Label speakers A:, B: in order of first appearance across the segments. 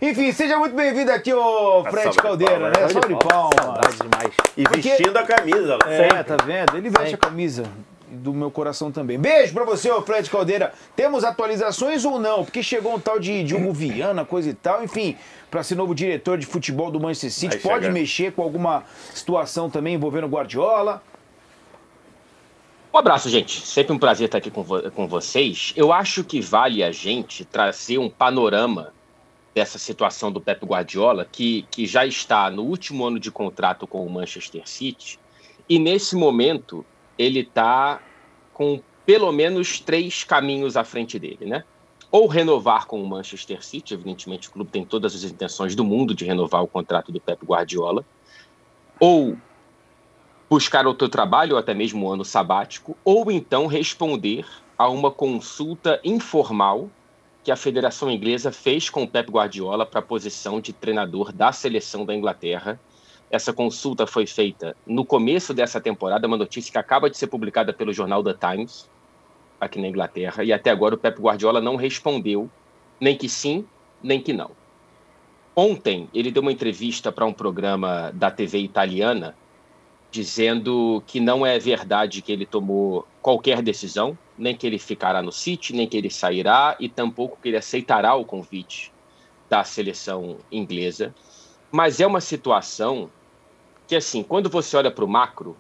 A: Enfim, seja muito bem-vindo aqui, ô Fred Caldeira, né? Salve de palmas.
B: Saudade demais.
C: E vestindo a camisa.
A: Tá vendo? Ele veste a camisa do meu coração também. Beijo pra você, ô Fred Caldeira. Temos atualizações ou não? Porque chegou um tal de Hugo Viana, coisa e tal. Enfim, pra ser novo diretor de futebol do Manchester City, pode mexer com alguma situação também envolvendo o Guardiola?
B: Um abraço, gente. Sempre um prazer estar aqui com vocês. Eu acho que vale a gente trazer um panorama dessa situação do Pep Guardiola, que já está no último ano de contrato com o Manchester City, e nesse momento ele está com pelo menos 3 caminhos à frente dele, né? Ou renovar com o Manchester City, evidentemente o clube tem todas as intenções do mundo de renovar o contrato do Pep Guardiola, ou buscar outro trabalho, ou até mesmo um ano sabático, ou então responder a uma consulta informal que a Federação Inglesa fez com o Pep Guardiola para a posição de treinador da seleção da Inglaterra. Essa consulta foi feita no começo dessa temporada, uma notícia que acaba de ser publicada pelo jornal The Times, aqui na Inglaterra, e até agora o Pep Guardiola não respondeu, nem que sim, nem que não. Ontem, ele deu uma entrevista para um programa da TV italiana, dizendo que não é verdade que ele tomou qualquer decisão, nem que ele ficará no City, nem que ele sairá, e tampouco que ele aceitará o convite da seleção inglesa. Mas é uma situação que, assim, quando você olha para o macro,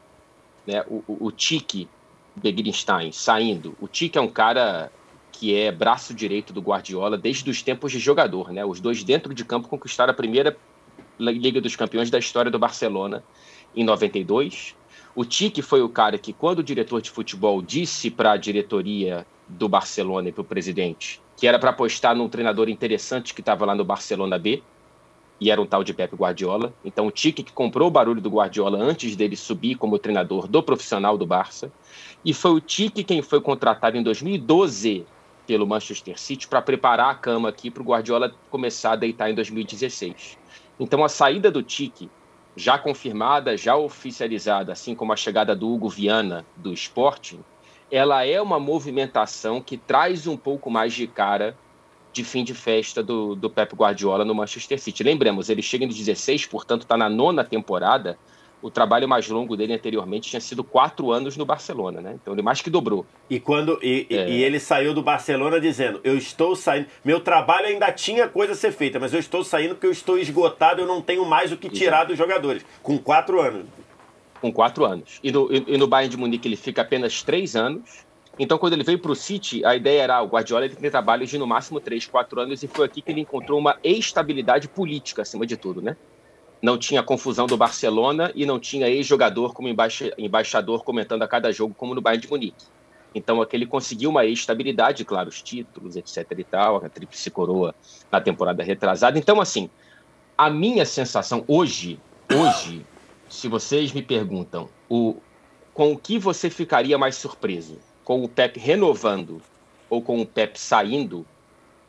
B: né, o Tiki Begiristain saindo, o Tiki é um cara que é braço direito do Guardiola desde os tempos de jogador, né? Os dois dentro de campo conquistaram a primeira Liga dos Campeões da história do Barcelona em 92. O Tiki foi o cara que, quando o diretor de futebol disse para a diretoria do Barcelona e para o presidente que era para apostar num treinador interessante que estava lá no Barcelona B, e era um tal de Pep Guardiola. Então o Tiki que comprou o barulho do Guardiola antes dele subir como treinador do profissional do Barça, e foi o Tiki quem foi contratado em 2012 pelo Manchester City para preparar a cama aqui para o Guardiola começar a deitar em 2016. Então a saída do Tiki, já confirmada, já oficializada, assim como a chegada do Hugo Viana do Sporting, ela é uma movimentação que traz um pouco mais de cara de fim de festa do Pep Guardiola no Manchester City. Lembremos, ele chega em 16, portanto está na 9ª temporada. O trabalho mais longo dele anteriormente tinha sido 4 anos no Barcelona, né? Então ele mais que dobrou.
C: E ele saiu do Barcelona dizendo: eu estou saindo, meu trabalho ainda tinha coisa a ser feita, mas eu estou saindo porque eu estou esgotado, eu não tenho mais o que tirar dos jogadores. Com 4 anos.
B: Com 4 anos. E no Bayern de Munique ele fica apenas 3 anos. Então, quando ele veio para o City, a ideia era o Guardiola tem trabalhos de no máximo 3, 4 anos, e foi aqui que ele encontrou uma estabilidade política, acima de tudo, né? Não tinha confusão do Barcelona e não tinha ex-jogador como embaixador comentando a cada jogo, como no Bayern de Munique. Então, aqui ele conseguiu uma estabilidade, claro, os títulos, etc. e tal, a tríplice coroa na temporada retrasada. Então, assim, a minha sensação hoje, se vocês me perguntam com o que você ficaria mais surpreso, com o Pep renovando ou com o Pep saindo,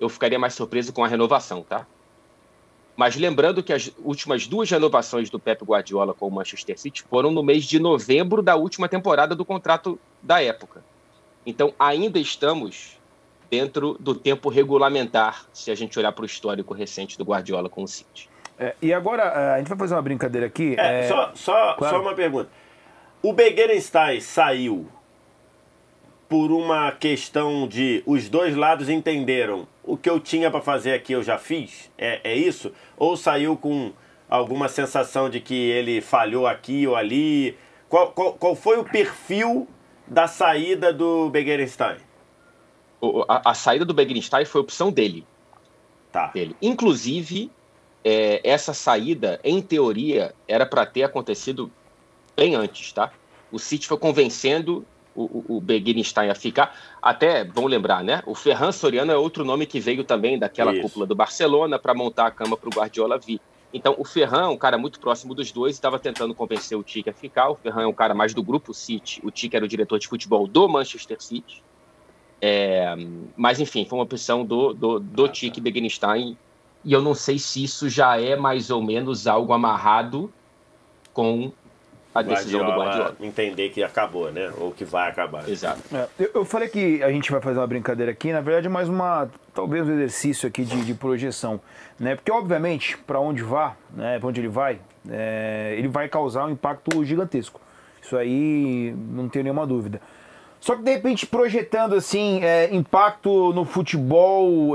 B: eu ficaria mais surpreso com a renovação, tá? Mas lembrando que as últimas 2 renovações do Pep Guardiola com o Manchester City foram no mês de novembro da última temporada do contrato da época. Então, ainda estamos dentro do tempo regulamentar, se a gente olhar para o histórico recente do Guardiola com o City.
A: E agora, a gente vai fazer uma brincadeira aqui.
C: Só uma pergunta. O Begiristain saiu por uma questão de os dois lados entenderam o que eu tinha para fazer aqui eu já fiz? É isso? Ou saiu com alguma sensação de que ele falhou aqui ou ali? Qual foi o perfil da saída do Begiristain?
B: A saída do Begiristain foi opção dele.
C: Tá.
B: Inclusive, essa saída, em teoria, era para ter acontecido bem antes, tá? O City foi convencendo o Begiristain a ficar. Até, vamos lembrar, né? O Ferran Soriano é outro nome que veio também daquela cúpula do Barcelona para montar a cama para o Guardiola vir. Então, o Ferran é um cara muito próximo dos dois, estava tentando convencer o Tiki a ficar. O Ferran é um cara mais do grupo City. O Tiki era o diretor de futebol do Manchester City. Mas, enfim, foi uma opção do Tiki Begiristain. E eu não sei se isso já é mais ou menos algo amarrado com a decisão do Guardiola
C: entender que acabou, né? Ou que vai acabar.
B: Exato.
A: Eu falei que a gente vai fazer uma brincadeira aqui, na verdade é mais talvez um exercício aqui de projeção, né? Porque obviamente, para onde ele vai causar um impacto gigantesco. Isso aí não tenho nenhuma dúvida. Só que de repente projetando assim, impacto no futebol,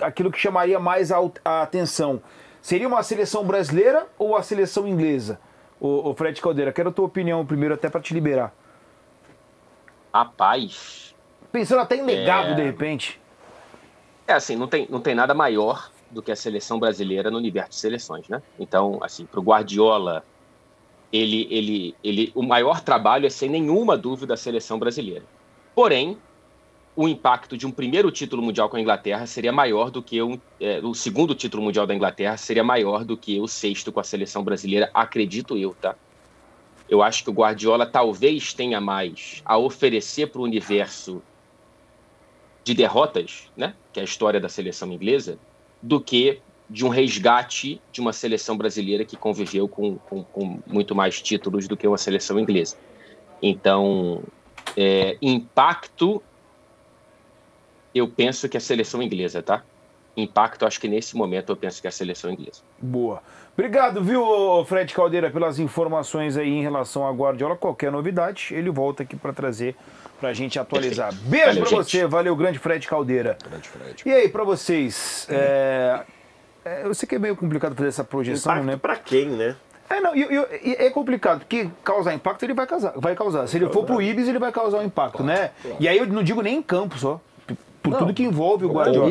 A: aquilo que chamaria mais a atenção, seria uma seleção brasileira ou a seleção inglesa? O Fred Caldeira, quero a tua opinião primeiro, até para te liberar.
B: Rapaz.
A: Pensando até em legado, de repente.
B: Assim, não tem nada maior do que a seleção brasileira no universo de seleções, né? Então, assim, para o Guardiola, o maior trabalho é, sem nenhuma dúvida, a seleção brasileira. Porém, o impacto de um primeiro título mundial com a Inglaterra seria maior do que o segundo título mundial da Inglaterra seria maior do que o sexto com a seleção brasileira, acredito eu, tá? Eu acho que o Guardiola talvez tenha mais a oferecer para o universo de derrotas, né, que é a história da seleção inglesa, do que de um resgate de uma seleção brasileira que conviveu com muito mais títulos do que uma seleção inglesa. Então, impacto, eu penso que é a seleção inglesa, tá? Impacto, acho que nesse momento eu penso que é a seleção inglesa.
A: Boa. Obrigado, viu, Fred Caldeira, pelas informações aí em relação a Guardiola. Qualquer novidade, ele volta aqui para trazer pra gente atualizar.
B: Perfeito.
A: Beijo para você, valeu, grande Fred Caldeira.
D: Grande Fred.
A: E aí, para vocês, eu sei que é meio complicado fazer essa projeção,
C: impacto,
A: né?
C: Para quem, né?
A: É complicado, porque causar impacto ele vai causar. Se ele for pro Ibis, ele vai causar um impacto, né? Claro. E aí eu não digo nem em campo só, por tudo que envolve o Guardiola.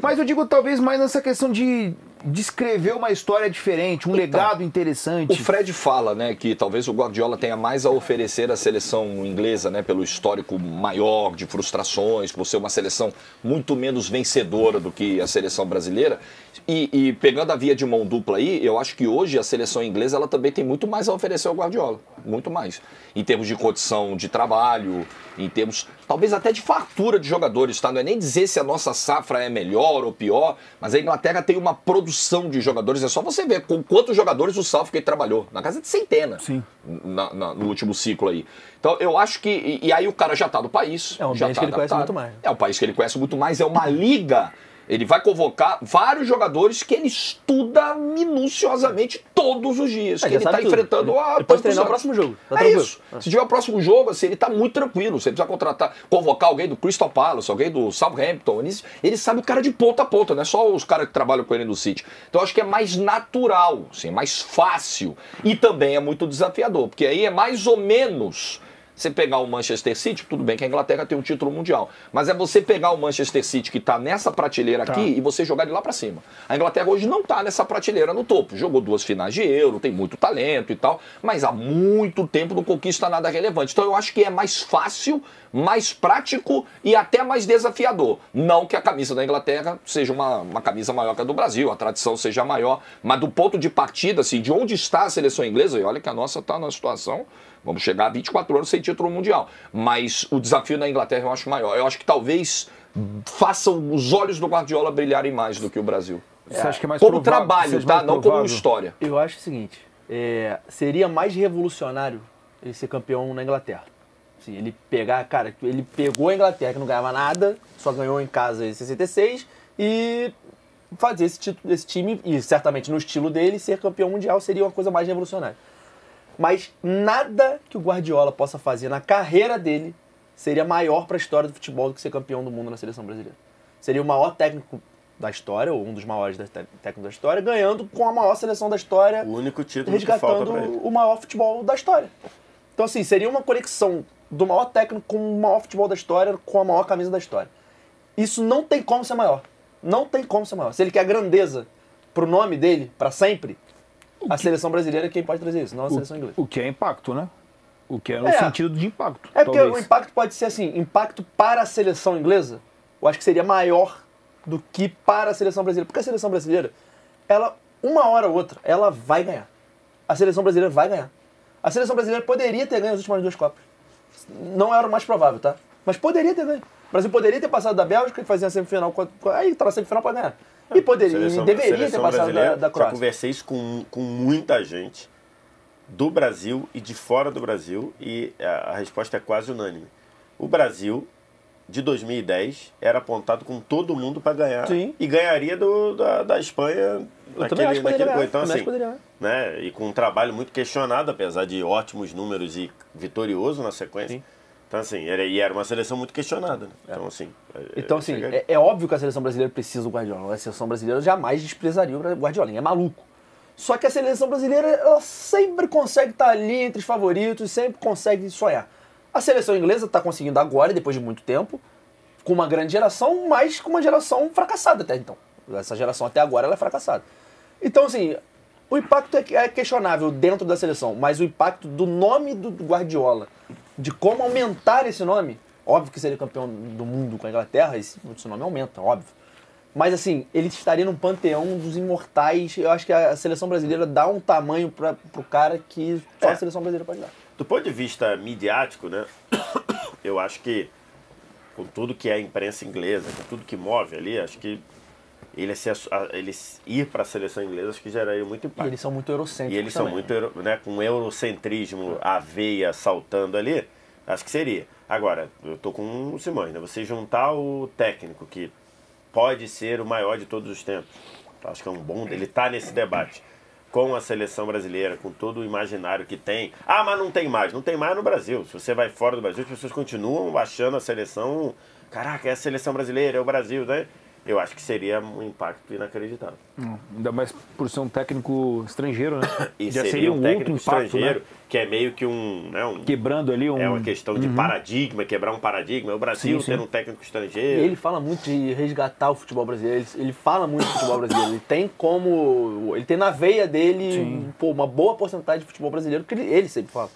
A: Mas eu digo talvez mais nessa questão de descrever uma história diferente, um legado interessante.
D: O Fred fala, né, que talvez o Guardiola tenha mais a oferecer à seleção inglesa, né, pelo histórico maior de frustrações, por ser uma seleção muito menos vencedora do que a seleção brasileira. E pegando a via de mão dupla aí, eu acho que hoje a seleção inglesa ela também tem muito mais a oferecer ao Guardiola. Muito mais. Em termos de condição de trabalho, em termos talvez até de fartura de jogadores, tá? Não é nem dizer se a nossa safra é melhor ou pior, mas a Inglaterra tem uma produção de jogadores. É só você ver com quantos jogadores o Southgate trabalhou. Na casa de centenas.
A: Sim.
D: No último ciclo aí. Então eu acho que... E aí o cara já tá no país.
E: É um país que ele conhece muito mais.
D: É um país que ele conhece muito mais. É uma liga... Ele vai convocar vários jogadores que ele estuda minuciosamente todos os dias. Que ele está enfrentando a...
E: Ele pode treinar o próximo jogo.
D: Tá isso. Se tiver o próximo jogo, assim, ele está muito tranquilo. Se ele precisa convocar alguém do Crystal Palace, alguém do Southampton, ele sabe o cara de ponta a ponta, não é só os caras que trabalham com ele no City. Então eu acho que é mais natural, assim, é mais fácil. E também é muito desafiador, porque aí é mais ou menos... Você pegar o Manchester City, tudo bem que a Inglaterra tem um título mundial, mas é você pegar o Manchester City que está nessa prateleira aqui e você jogar de lá para cima. A Inglaterra hoje não está nessa prateleira no topo. Jogou 2 finais de Euro, tem muito talento e tal, mas há muito tempo não conquista nada relevante. Então eu acho que é mais fácil, mais prático e até mais desafiador. Não que a camisa da Inglaterra seja uma camisa maior que a do Brasil, a tradição seja maior, mas do ponto de partida, assim, de onde está a seleção inglesa, e olha que a nossa está numa situação... Vamos chegar a 24 anos sem título mundial. Mas o desafio na Inglaterra eu acho maior. Eu acho que talvez façam os olhos do Guardiola brilharem mais do que o Brasil.
A: Você acha que é mais
D: como trabalho, tá? Não como história.
E: Eu acho o seguinte, seria mais revolucionário ele ser campeão na Inglaterra. Assim, ele pegou a Inglaterra que não ganhava nada, só ganhou em casa em 66 e fazer esse time, e certamente no estilo dele, ser campeão mundial seria uma coisa mais revolucionária. Mas nada que o Guardiola possa fazer na carreira dele seria maior para a história do futebol do que ser campeão do mundo na seleção brasileira. Seria o maior técnico da história, ou um dos maiores técnicos da história, ganhando com a maior seleção da história,
C: o único título que falta pra ele.
E: O maior futebol da história. Então, assim, seria uma conexão do maior técnico com o maior futebol da história, com a maior camisa da história. Isso não tem como ser maior. Não tem como ser maior. Se ele quer grandeza pro nome dele, para sempre... A seleção brasileira é quem pode trazer isso, não a seleção inglesa.
A: O que é impacto, né? O que é no sentido de impacto.
E: É porque o impacto pode ser assim, impacto para a seleção inglesa, eu acho que seria maior do que para a seleção brasileira. Porque a seleção brasileira, ela, uma hora ou outra, ela vai ganhar. A seleção brasileira vai ganhar. A seleção brasileira poderia ter ganho as últimas 2 Copas. Não era o mais provável, tá? Mas poderia ter ganho. O Brasil poderia ter passado da Bélgica e fazer a semifinal. Aí tá na semifinal para ganhar. E deveria ter passado da Croácia.
C: Já conversei isso com muita gente. do Brasil e de fora do Brasil, e a resposta é quase unânime. O Brasil, de 2010, era apontado com todo mundo para ganhar.
E: Sim.
C: E ganharia da Espanha naquele gol. Então, assim, né, e com um trabalho muito questionado, apesar de ótimos números e vitorioso na sequência. Sim. Então, assim, era uma seleção muito questionada. Né?
E: Então, assim, é óbvio que a seleção brasileira precisa do Guardiola. A seleção brasileira jamais desprezaria o Guardiola, é maluco. Só que a seleção brasileira, ela sempre consegue estar ali entre os favoritos, sempre consegue sonhar. A seleção inglesa está conseguindo agora, depois de muito tempo, com uma grande geração, mas com uma geração fracassada até então. Essa geração até agora ela é fracassada. Então, assim, o impacto é questionável dentro da seleção, mas o impacto do nome do Guardiola, de como aumentar esse nome, óbvio que se ele é campeão do mundo com a Inglaterra, esse nome aumenta, óbvio. Mas, assim, ele estaria num panteão dos imortais. Eu acho que a seleção brasileira dá um tamanho pro cara que só a seleção brasileira pode dar.
C: Do ponto de vista midiático, né, eu acho que, com tudo que é a imprensa inglesa, com tudo que move ali, acho que ele ir para a seleção inglesa, acho que geraria muito impacto.
E: E eles são muito eurocêntricos.
C: E eles são muito, né, com eurocentrismo, a veia saltando ali, acho que seria. Agora, eu tô com o Simões, né, você juntar o técnico, que pode ser o maior de todos os tempos, acho que é um bom, ele tá nesse debate, com a seleção brasileira, com todo o imaginário que tem. Ah, mas não tem mais. Não tem mais no Brasil. Se você vai fora do Brasil, as pessoas continuam achando a seleção... Caraca, é a seleção brasileira, é o Brasil, né? Eu acho que seria um impacto inacreditável.
A: Ainda mais por ser um técnico estrangeiro, né?
C: E já seria um técnico estrangeiro, né? Que é meio que
A: quebrando ali um...
C: É uma questão de paradigma, quebrar um paradigma. É o Brasil ter um técnico estrangeiro.
E: E ele fala muito de resgatar o futebol brasileiro. Ele fala muito de futebol brasileiro. Ele tem como... Ele tem na veia dele uma boa porcentagem de futebol brasileiro, que ele sempre fala.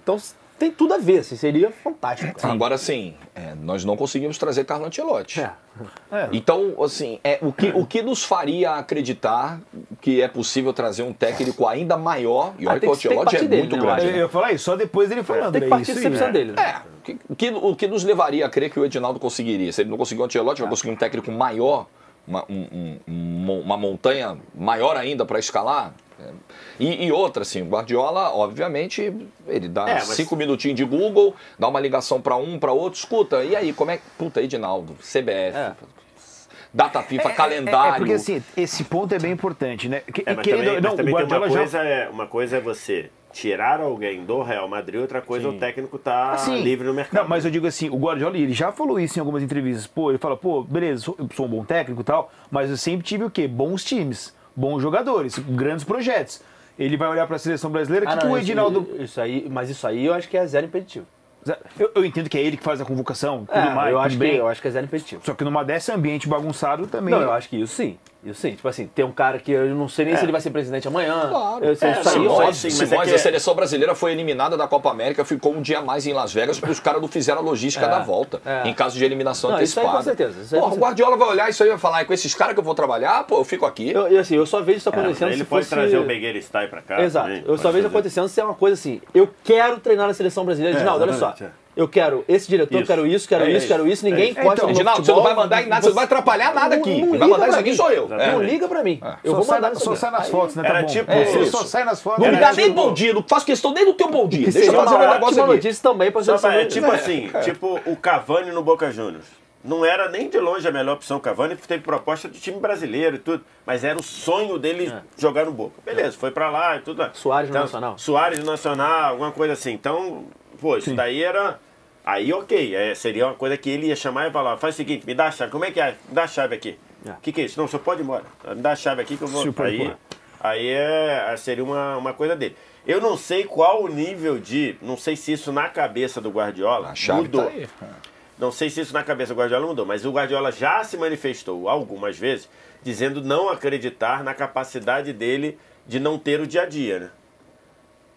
E: Então... Tem tudo a ver, assim, seria fantástico.
D: Sim. Agora, sim, nós não conseguimos trazer Carlo Ancelotti. Então, assim, o que nos faria acreditar que é possível trazer um técnico ainda maior, e olha que o Ancelotti é muito grande.
A: Eu ia falar isso, só depois ele falando.
E: Tem que partir da decepção dele. Né?
D: O que nos levaria a crer que o Edinaldo conseguiria? Se ele não conseguiu o Ancelotti, vai conseguir um técnico maior, uma montanha maior ainda para escalar? E outra, assim, o Guardiola, obviamente, ele dá 5 minutinhos de Google, dá uma ligação para um, para outro, escuta, e aí, como é que... Puta, Edinaldo, CBF, data FIFA, calendário...
A: Porque, assim, esse ponto é bem importante, né?
C: Mas também tem uma coisa é você tirar alguém do Real Madrid, outra coisa é o técnico tá livre no mercado.
A: Não, mas eu digo assim, o Guardiola, ele já falou isso em algumas entrevistas, ele fala, beleza, eu sou um bom técnico e tal, mas eu sempre tive o quê? Bons times. Bons jogadores, grandes projetos. Ele vai olhar para a seleção brasileira, que o Edinaldo...
E: Mas isso aí eu acho que é zero impeditivo.
A: Eu entendo que é ele que faz a convocação, tudo mais,
E: eu acho que é zero impeditivo.
A: Só que numa desse ambiente bagunçado também...
E: Não, eu acho que isso sim. Tipo assim, tem um cara que eu não sei nem se ele vai ser presidente amanhã.
D: Claro.
E: Mas
D: a seleção brasileira foi eliminada da Copa América, ficou um dia mais em Las Vegas porque os caras não fizeram a logística da volta, em caso de eliminação antecipada.
E: Isso aí, com certeza.
D: O Guardiola vai olhar isso aí e vai falar, com esses caras que eu vou trabalhar, eu fico aqui.
E: Eu só vejo isso acontecendo
C: ele pode trazer o Begueira Stay pra cá.
E: Exato. Eu só vejo acontecendo se é uma coisa assim, eu quero treinar na seleção brasileira. Edinaldo, olha só. Eu quero esse diretor, quero isso, ninguém pode...
D: Edinaldo, você não vai mandar em nada, você não vai atrapalhar nada aqui. Quem vai mandar isso aqui sou eu.
E: Não liga pra mim. Eu vou mandar
A: só sai nas fotos, né? Tá bom.
C: Você
A: só sai nas fotos.
D: Não me dá nem bom dia, não faço questão nem do teu bom dia. Deixa eu fazer um negócio aqui.
E: Notícia também pra
C: É tipo assim, tipo o Cavani no Boca Juniors. Não era nem de longe a melhor opção. O Cavani teve proposta de time brasileiro e tudo, mas era o sonho dele jogar no Boca. Beleza, foi pra lá e tudo.
E: Soares no Nacional.
C: Soares no Nacional, alguma coisa assim. Então, isso daí era... Aí, seria uma coisa que ele ia chamar e falar, faz o seguinte, me dá a chave, como é que é? Me dá a chave aqui. O que é isso? Não, você pode ir embora. Me dá a chave aqui que eu vou... Aí seria uma coisa dele. Eu não sei qual o nível de... Não sei se isso na cabeça do Guardiola mudou. Tá aí. Não sei se isso na cabeça do Guardiola mudou, mas o Guardiola já se manifestou algumas vezes dizendo não acreditar na capacidade dele de não ter o dia a dia, né?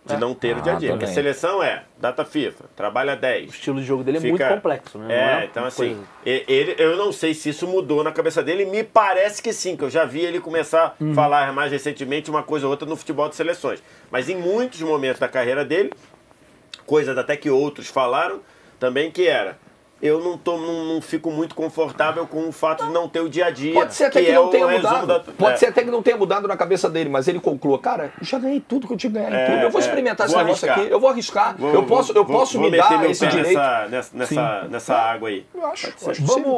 C: De não ter o dia a dia. Porque a seleção data FIFA, trabalha 10.
E: O estilo de jogo dele é muito complexo, né?
C: Então assim, eu não sei se isso mudou na cabeça dele, me parece que sim, que eu já vi ele começar a falar mais recentemente uma coisa ou outra no futebol de seleções. Mas em muitos momentos da carreira dele, coisas até que outros falaram, também que era, eu não fico muito confortável com o fato de não ter o dia a dia.
D: Pode ser até que não tenha mudado. Pode ser até que não tenha mudado na cabeça dele, mas ele conclua, cara, já ganhei tudo que eu tinha que ganhar em tudo. Eu vou experimentar esse negócio aqui, eu vou arriscar. Eu posso me dar esse direito.
C: Nessa água aí.
D: Eu acho.
A: Vamos